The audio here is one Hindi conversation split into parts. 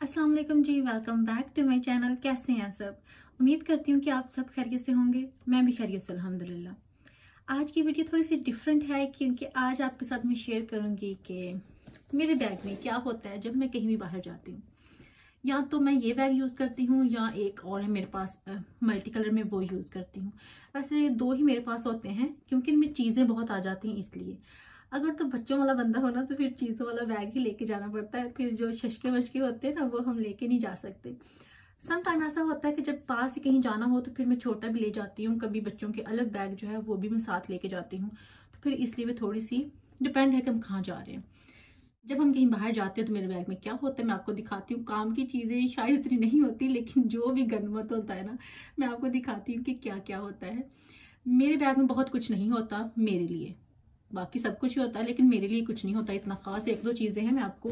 अस्सलाम वालेकुम जी, welcome back to my channel. कैसे हैं सब? उम्मीद करती हूँ कि आप सब खैरियत से होंगे। मैं भी खैरियत से अल्हम्दुलिल्लाह। आज की वीडियो थोड़ी सी डिफरेंट है क्योंकि आज आपके साथ मैं शेयर करूँगी कि मेरे बैग में क्या होता है जब मैं कहीं भी बाहर जाती हूँ। या तो मैं ये बैग यूज़ करती हूँ या एक और है मेरे पास मल्टी कलर में, वो यूज़ करती हूँ। वैसे दो ही मेरे पास होते हैं क्योंकि इनमें चीज़ें बहुत आ जाती हैं, इसलिए अगर तो बच्चों वाला बंदा हो ना तो फिर चीज़ों वाला बैग ही लेके जाना पड़ता है। फिर जो शशके वशके होते हैं ना, वो हम लेके नहीं जा सकते। सम टाइम ऐसा होता है कि जब पास ही कहीं जाना हो तो फिर मैं छोटा भी ले जाती हूँ, कभी बच्चों के अलग बैग जो है वो भी मैं साथ लेके जाती हूँ। तो फिर इसलिए भी थोड़ी सी डिपेंड है कि हम कहाँ जा रहे हैं। जब हम कहीं बाहर जाते हैं तो मेरे बैग में क्या होता है मैं आपको दिखाती हूँ। काम की चीज़ें शायद इतनी नहीं होती, लेकिन जो भी गनीमत होता है ना, मैं आपको दिखाती हूँ कि क्या क्या होता है। मेरे बैग में बहुत कुछ नहीं होता मेरे लिए, बाकी सब कुछ ही होता है, लेकिन मेरे लिए कुछ नहीं होता इतना खास। एक दो चीजें हैं, मैं आपको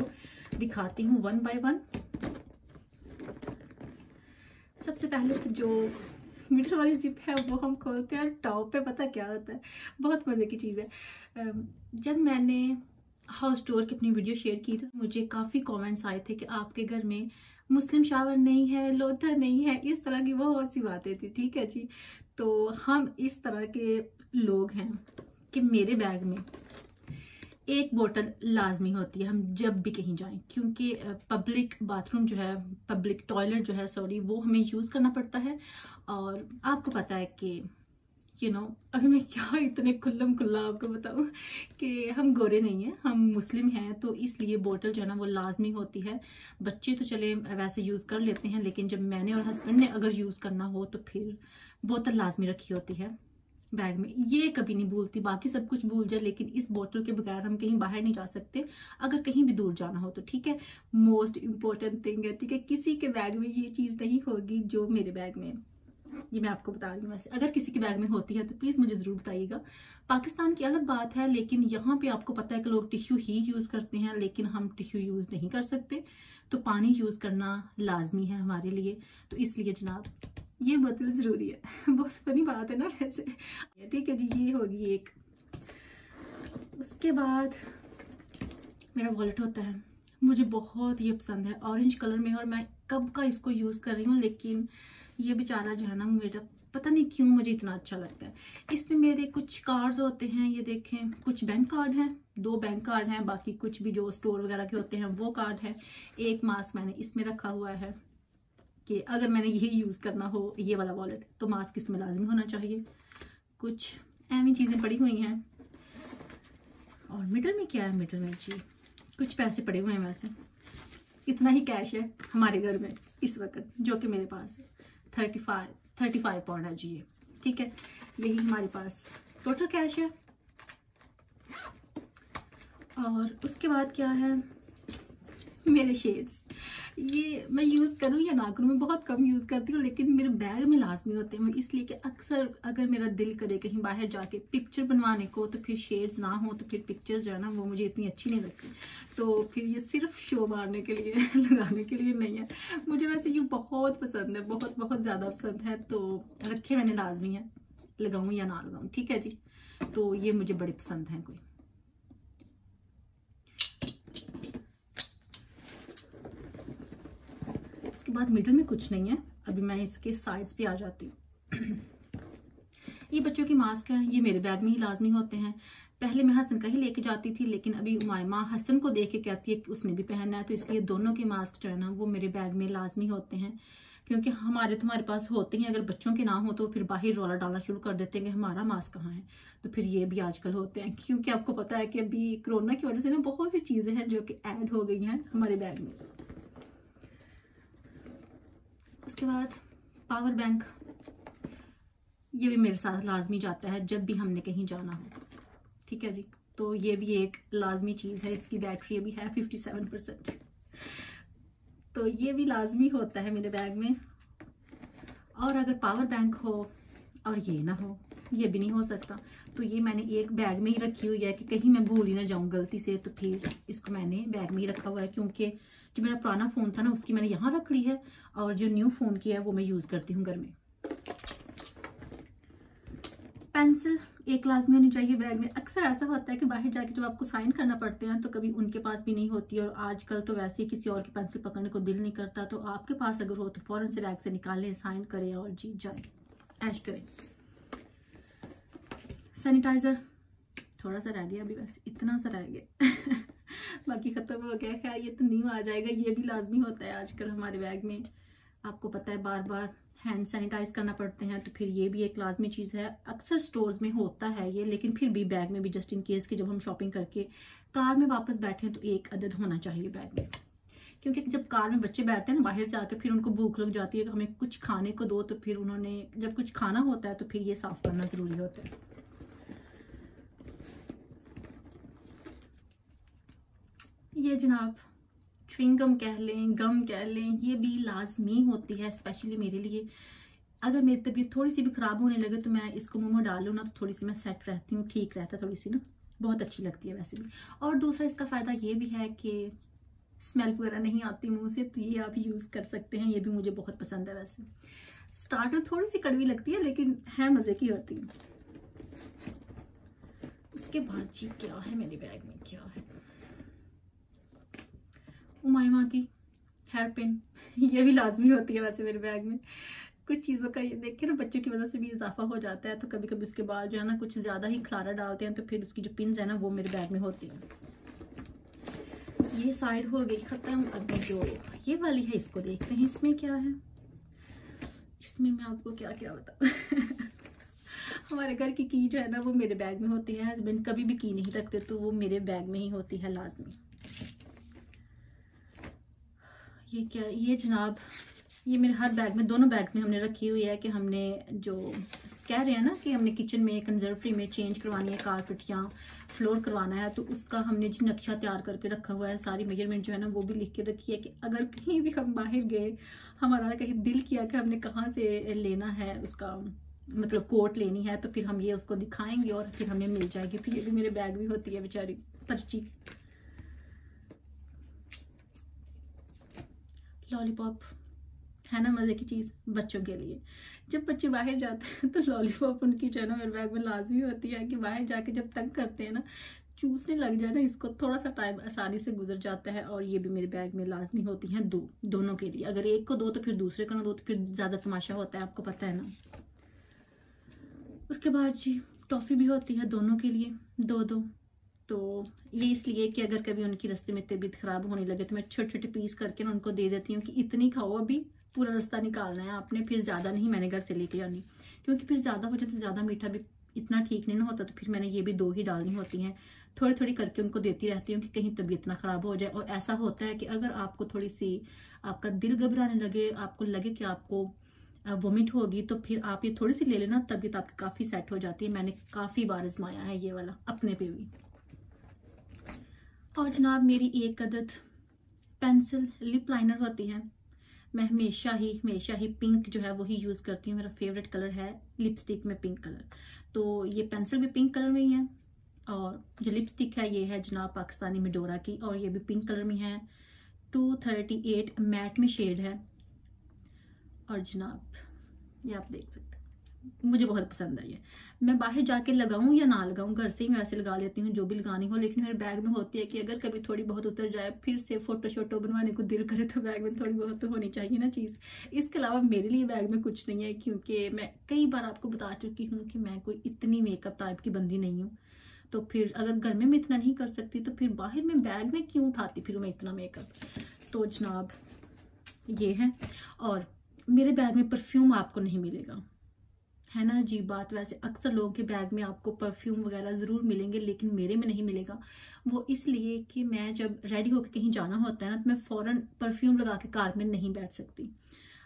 दिखाती हूँ वन बाय वन। सबसे पहले तो जो मिडल वाली जिप है वो हम खोलते हैं और टॉप पे पता क्या होता है, बहुत मजे की चीज है। जब मैंने हाउस टूर की अपनी वीडियो शेयर की तो मुझे काफी कमेंट्स आए थे कि आपके घर में मुस्लिम शावर नहीं है, लोटा नहीं है, इस तरह की बहुत सी बातें थी। ठीक है जी, तो हम इस तरह के लोग हैं कि मेरे बैग में एक बोतल लाजमी होती है हम जब भी कहीं जाएं, क्योंकि पब्लिक बाथरूम जो है, पब्लिक टॉयलेट जो है सॉरी, वो हमें यूज़ करना पड़ता है। और आपको पता है कि अभी मैं क्या इतने खुल्लम खुल्ला आपको बताऊं कि हम गोरे नहीं हैं, हम मुस्लिम हैं, तो इसलिए बोतल जो है ना वो लाजमी होती है। बच्चे तो चले वैसे यूज़ कर लेते हैं, लेकिन जब मैंने और हस्बैंड ने अगर यूज़ करना हो तो फिर बोतल लाजमी रखी होती है बैग में। ये कभी नहीं भूलती, बाकी सब कुछ भूल जाए लेकिन इस बोतल के बगैर हम कहीं बाहर नहीं जा सकते, अगर कहीं भी दूर जाना हो तो। ठीक है, मोस्ट इम्पोर्टेंट थिंग है। ठीक है, किसी के बैग में ये चीज़ नहीं होगी जो मेरे बैग में है, ये मैं आपको बता रही हूँ। वैसे अगर किसी के बैग में होती है तो प्लीज़ मुझे ज़रूर बताइएगा। पाकिस्तान की अलग बात है, लेकिन यहाँ पे आपको पता है कि लोग टिश्यू ही यूज़ करते हैं, लेकिन हम टिश्यू यूज़ नहीं कर सकते, तो पानी यूज़ करना लाजमी है हमारे लिए। तो इसलिए जनाब ये बोतल ज़रूरी है। बहुत फनी बात है ना वैसे। ठीक है जी, ये होगी एक। उसके बाद मेरा वॉलेट होता है, मुझे बहुत ये पसंद है, ऑरेंज कलर में, और मैं कब का इसको यूज़ कर रही हूँ, लेकिन ये बेचारा जो है ना मेरा पता नहीं क्यों मुझे इतना अच्छा लगता है। इसमें मेरे कुछ कार्ड्स होते हैं, ये देखें, कुछ बैंक कार्ड हैं, 2 बैंक कार्ड हैं, बाकी कुछ भी जो स्टोर वगैरह के होते हैं वो कार्ड है। एक मास्क मैंने इसमें रखा हुआ है कि अगर मैंने यही यूज़ करना हो, ये वाला वॉलेट, तो मास्क इसमें लाजमी होना चाहिए। कुछ ऐसी चीज़ें पड़ी हुई हैं। और मिडल में क्या है? मिडल में जी कुछ पैसे पड़े हुए हैं। वैसे इतना ही कैश है हमारे घर में इस वक्त, जो कि मेरे पास है 35 पाउंड है जी ये। ठीक है, यही हमारे पास टोटल कैश है। और उसके बाद क्या है, मेरे शेड्स। ये मैं यूज़ करूँ या ना करूँ, मैं बहुत कम यूज़ करती हूँ, लेकिन मेरे बैग में लाजमी होते हैं, इसलिए कि अक्सर अगर मेरा दिल करे कहीं बाहर जाके पिक्चर बनवाने को, तो फिर शेड्स ना हो तो फिर पिक्चर्स जो है ना वो मुझे इतनी अच्छी नहीं लगती। तो फिर ये सिर्फ शो मारने के लिए लगाने के लिए नहीं है। मुझे वैसे ये बहुत पसंद है, बहुत बहुत ज़्यादा पसंद है, तो रखे मैंने लाजमी है, लगाऊँ या ना लगाऊँ। ठीक है जी, तो ये मुझे बड़े पसंद हैं कोई। उसके बाद मिडल में कुछ नहीं है, अभी मैं इसके साइड्स पे आ जाती हूँ। ये बच्चों की मास्क है, ये मेरे बैग में ही लाजमी होते हैं। पहले मैं हसन का ही लेके जाती थी, लेकिन अभी उमायमा हसन को देख के कहती है कि उसने भी पहनना है, तो इसलिए दोनों के मास्क जो है ना वो मेरे बैग में लाजमी होते हैं। क्योंकि तुम्हारे पास होते हैं, अगर बच्चों के ना हो तो फिर बाहर रौला डालना शुरू कर देते हैं कि हमारा मास्क कहाँ है। तो फिर ये भी आजकल होते हैं, क्योंकि आपको पता है कि अभी कोरोना की वजह से ना बहुत सी चीज़ें हैं जो कि ऐड हो गई हैं हमारे बैग में। उसके बाद पावर बैंक, ये भी मेरे साथ लाजमी जाता है जब भी हमने कहीं जाना हो। ठीक है जी, तो ये भी एक लाजमी चीज़ है। इसकी बैटरी अभी है 57%, तो ये भी लाजमी होता है मेरे बैग में। और अगर पावर बैंक हो और ये ना हो, ये भी नहीं हो सकता, तो ये मैंने एक बैग में ही रखी हुई है कि कहीं मैं भूल ही ना जाऊं गलती से, तो फिर इसको मैंने बैग में ही रखा हुआ है। क्योंकि जो मेरा पुराना फ़ोन था ना उसकी मैंने यहाँ रख ली है, और जो न्यू फ़ोन की है वो मैं यूज़ करती हूँ घर में। पेंसिल एक लाजमी होनी चाहिए बैग में। अक्सर ऐसा होता है कि बाहर जाके जब आपको साइन करना पड़ते हैं तो कभी उनके पास भी नहीं होती, और आजकल तो वैसे ही किसी और की पेंसिल पकड़ने को दिल नहीं करता, तो आपके पास अगर हो तो फ़ौरन से बैग से निकालें, साइन करें और जी जाए, ऐश करें। सैनिटाइज़र थोड़ा सा रह गया अभी, बस इतना सा रह गया बाकी ख़त्म हो गया। खैर ये तो न्यू आ जाएगा, ये भी लाजमी होता है आजकल हमारे बैग में। आपको पता है बार बार हैंड सैनिटाइज करना पड़ते हैं, तो फिर ये भी एक लाजमी चीज़ है। अक्सर स्टोर्स में होता है ये, लेकिन फिर भी बैग में भी जस्ट इन केस कि जब हम शॉपिंग करके कार में वापस बैठे तो एक अदद होना चाहिए बैग में, क्योंकि जब कार में बच्चे बैठते हैं ना बाहर से आके, फिर उनको भूख लग जाती है कि हमें कुछ खाने को दो, तो फिर उन्होंने जब कुछ खाना होता है तो फिर ये साफ करना ज़रूरी होता है। ये जनाब च्युइंगम कह लें, गम कह लें, ये भी लाजमी होती है स्पेशली मेरे लिए। अगर मेरी तबीयत थोड़ी सी भी ख़राब होने लगे तो मैं इसको मुंह में डाल लूँ ना तो थोड़ी सी मैं सेट रहती हूँ, ठीक रहता है थोड़ी सी ना, बहुत अच्छी लगती है वैसे भी। और दूसरा इसका फ़ायदा ये भी है कि स्मेल वगैरह नहीं आती मुंह से, तो ये आप यूज़ कर सकते हैं, ये भी मुझे बहुत पसंद है। वैसे स्टार्ट में थोड़ी सी कड़वी लगती है लेकिन है मज़े की होती है। उसके बाद जी क्या है मेरे बैग में, क्या है, उमाइमा की हेयर पिन, ये भी लाजमी होती है वैसे मेरे बैग में। कुछ चीज़ों का ये देख के ना बच्चों की वजह से भी इजाफा हो जाता है, तो कभी कभी उसके बाल जो है ना कुछ ज़्यादा ही खलारा डालते हैं, तो फिर उसकी जो पिन्स है ना वो मेरे बैग में होती हैं। ये साइड हो गई ख़त्म। अभी जो ये वाली है इसको देखते हैं इसमें क्या है। इसमें मैं आपको क्या क्या बताऊँ हमारे घर की की जो है ना वो मेरे बैग में होती है। हस्बैंड कभी भी की नहीं रखते, तो वो मेरे बैग में ही होती है लाजमी। ये क्या, ये जनाब ये मेरे हर बैग में, दोनों बैग्स में हमने रखी हुई है कि हमने जो कह रहे हैं ना कि हमने किचन में कंजर्वेटरी में चेंज करवानी है कारपेट या फ्लोर करवाना है, तो उसका हमने जी नक्शा तैयार करके रखा हुआ है। सारी मेजरमेंट जो है ना वो भी लिख के रखी है कि अगर कहीं भी हम बाहर गए, हमारा कहीं दिल किया कि हमने कहाँ से लेना है उसका मतलब कोट लेनी है, तो फिर हम ये उसको दिखाएंगे और फिर हमें मिल जाएगी। तो ये भी मेरे बैग में होती है बेचारी पर्ची। लॉलीपॉप है ना मज़े की चीज़ बच्चों के लिए। जब बच्चे बाहर जाते हैं तो लॉलीपॉप उनकी जो है ना मेरे बैग में लाजमी होती है कि बाहर जाके जब तंग करते हैं ना, चूसने लग जाए ना इसको, थोड़ा सा टाइम आसानी से गुजर जाता है। और ये भी मेरे बैग में लाजमी होती हैं दोनों के लिए। अगर एक को दो तो फिर दूसरे को ना दो, तो फिर ज़्यादा तमाशा होता है, आपको पता है ना। उसके बाद जी टॉफ़ी भी होती है दोनों के लिए, दो। तो ये इसलिए कि अगर कभी उनकी रास्ते में तबीयत ख़राब होने लगे तो मैं छोटे छोटे पीस करके ना उनको दे देती हूँ कि इतनी खाओ, अभी पूरा रास्ता निकालना है आपने, फिर ज़्यादा नहीं मैंने घर से लेके आनी, क्योंकि फिर ज़्यादा हो जाए तो ज़्यादा मीठा भी इतना ठीक नहीं ना होता। तो फिर मैंने ये भी 2 ही डालनी होती हैं, थोड़ी थोड़ी करके उनको देती रहती हूँ कि कहीं तबीयत ना ख़राब हो जाए। और ऐसा होता है कि अगर आपको थोड़ी सी आपका दिल घबराने लगे, आपको लगे कि आपको वोमिट होगी, तो फिर आप ये थोड़ी सी ले लेना, तबीयत आपकी काफ़ी सेट हो जाती है। मैंने काफ़ी बार आजमाया है ये वाला अपने पे भी। और जनाब मेरी एक अदद पेंसिल लिप लाइनर होती है। मैं हमेशा ही पिंक जो है वही यूज़ करती हूँ। मेरा फेवरेट कलर है लिपस्टिक में पिंक कलर, तो ये पेंसिल भी पिंक कलर में ही है। और जो लिपस्टिक है ये है जनाब पाकिस्तानी मिडोरा की, और ये भी पिंक कलर में है। 238 मैट में शेड है। और जनाब ये आप देख सकते हैं, मुझे बहुत पसंद है ये। मैं बाहर जाके लगाऊं या ना लगाऊं, घर से ही मैं वैसे लगा लेती हूँ जो भी लगानी हो, लेकिन मेरे बैग में होती है कि अगर कभी थोड़ी बहुत उतर जाए, फिर से फोटो शोटो बनवाने को दिल करे, तो बैग में थोड़ी बहुत तो होनी चाहिए ना चीज़। इसके अलावा मेरे लिए बैग में कुछ नहीं है, क्योंकि मैं कई बार आपको बता चुकी हूँ कि मैं कोई इतनी मेकअप टाइप की बंदी नहीं हूँ। तो फिर अगर घर में मैं इतना नहीं कर सकती तो फिर बाहर में बैग में क्यों उठाती फिर मैं इतना मेकअप। तो जनाब ये है। और मेरे बैग में परफ्यूम आपको नहीं मिलेगा, है ना अजीब बात। वैसे अक्सर लोगों के बैग में आपको परफ्यूम वगैरह ज़रूर मिलेंगे, लेकिन मेरे में नहीं मिलेगा। वो इसलिए कि मैं जब रेडी होकर कहीं जाना होता है ना, तो मैं फ़ौरन परफ्यूम लगा के कार में नहीं बैठ सकती।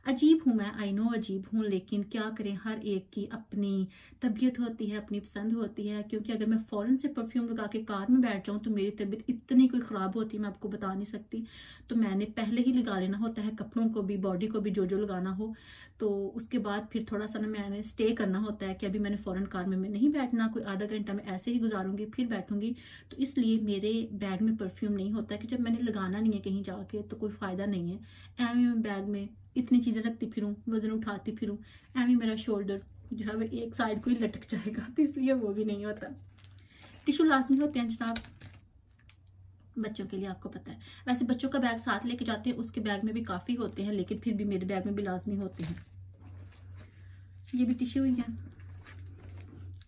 अजीब हूँ मैं, आई नो अजीब हूँ, लेकिन क्या करें, हर एक की अपनी तबीयत होती है, अपनी पसंद होती है। क्योंकि अगर मैं फ़ौरन से परफ्यूम लगा के कार में बैठ जाऊँ तो मेरी तबीयत इतनी कोई ख़राब होती है मैं आपको बता नहीं सकती। तो मैंने पहले ही लगा लेना होता है, कपड़ों को भी बॉडी को भी, जो लगाना हो। तो उसके बाद फिर थोड़ा सा ना मैंने स्टे करना होता है कि अभी मैंने फ़ौरन कार में मैं नहीं बैठना, कोई आधा घंटा मैं ऐसे ही गुजारूंगी फिर बैठूंगी। तो इसलिए मेरे बैग में परफ्यूम नहीं होता है कि जब मैंने लगाना नहीं है कहीं जाके तो कोई फ़ायदा नहीं है। एवं मैं बैग में इतनी चीज़ें रखती फिरूँ, वज़न उठाती फिरूँ, एवं मेरा शोल्डर जो है वो एक साइड को ही लटक जाएगा, तो इसलिए वो भी नहीं होता। टिश्यू लाजमी होते हैं जनाब बच्चों के लिए, आपको पता है। वैसे बच्चों का बैग साथ लेके जाते हैं, उसके बैग में भी काफ़ी होते हैं, लेकिन फिर भी मेरे बैग में भी लाजमी होते हैं। ये भी टिश्यू ही है।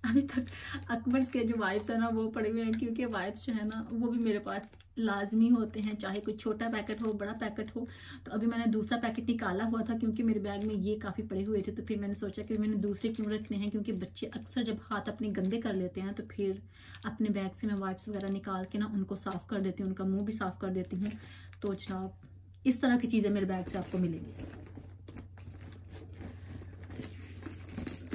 अभी तक अकबर्स के जो वाइप्स है ना वो पड़े हुए हैं, क्योंकि वाइप्स जो है ना वो भी मेरे पास लाजमी होते हैं, चाहे कोई छोटा पैकेट हो बड़ा पैकेट हो। तो अभी मैंने दूसरा पैकेट निकाला हुआ था, क्योंकि मेरे बैग में ये काफ़ी पड़े हुए थे, तो फिर मैंने सोचा कि मैंने दूसरे क्यों रखने हैं, क्योंकि बच्चे अक्सर जब हाथ अपने गंदे कर लेते हैं तो फिर अपने बैग से मैं वाइप्स वगैरह निकाल के ना उनको साफ़ कर देती हूँ, उनका मुँह भी साफ़ कर देती हूँ। तो जनाब इस तरह की चीज़ें मेरे बैग से आपको मिलेंगी।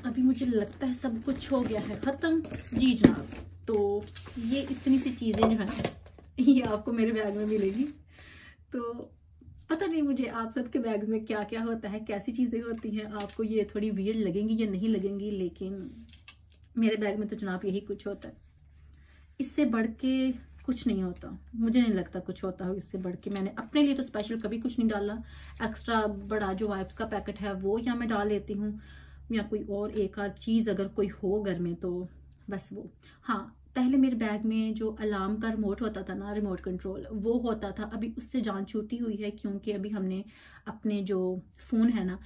अभी मुझे लगता है सब कुछ हो गया है ख़त्म। जी जनाब, तो ये इतनी सी चीज़ें जो है ये आपको मेरे बैग में मिलेगी। तो पता नहीं मुझे आप सबके बैग में क्या क्या होता है, कैसी चीज़ें होती हैं, आपको ये थोड़ी वियर्ड लगेंगी या नहीं लगेंगी, लेकिन मेरे बैग में तो जनाब यही कुछ होता है। इससे बढ़ के कुछ नहीं होता, मुझे नहीं लगता कुछ होता हो इससे बढ़ के। मैंने अपने लिए तो स्पेशल कभी कुछ नहीं डाला। एक्स्ट्रा बड़ा जो वाइप्स का पैकेट है वो या मैं डाल लेती हूँ, या कोई और एक आध चीज़ अगर कोई हो घर में तो बस वो। हाँ, पहले मेरे बैग में जो अलार्म का रिमोट होता था ना, रिमोट कंट्रोल, वो होता था। अभी उससे जान छूटी हुई है, क्योंकि अभी हमने अपने जो फ़ोन है ना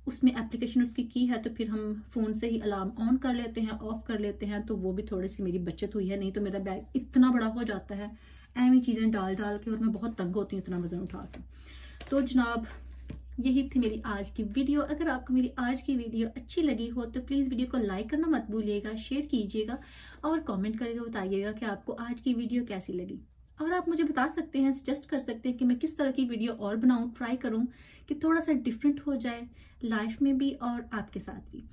उसमें एप्लीकेशन उसकी की है, तो फिर हम फ़ोन से ही अलार्म ऑन कर लेते हैं, ऑफ कर लेते हैं। तो वो भी थोड़ी सी मेरी बचत हुई है, नहीं तो मेरा बैग इतना बड़ा हो जाता है ऐसी चीज़ें डाल डाल के, और मैं बहुत तंग होती हूँ इतना वजन उठा के। तो जनाब यही थी मेरी आज की वीडियो। अगर आपको मेरी आज की वीडियो अच्छी लगी हो तो प्लीज़ वीडियो को लाइक करना मत भूलिएगा, शेयर कीजिएगा और कमेंट करके बताइएगा कि आपको आज की वीडियो कैसी लगी। और आप मुझे बता सकते हैं, सजेस्ट कर सकते हैं कि मैं किस तरह की वीडियो और बनाऊं, ट्राई करूं कि थोड़ा सा डिफरेंट हो जाए लाइफ में भी और आपके साथ भी।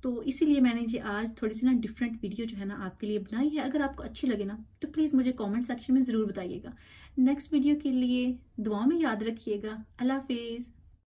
तो इसीलिए मैंने जी आज थोड़ी सी ना डिफरेंट वीडियो जो है ना आपके लिए बनाई है। अगर आपको अच्छी लगे ना तो प्लीज़ मुझे कमेंट सेक्शन में ज़रूर बताइएगा। नेक्स्ट वीडियो के लिए दुआ में याद रखिएगा। अल्लाह हाफिज़।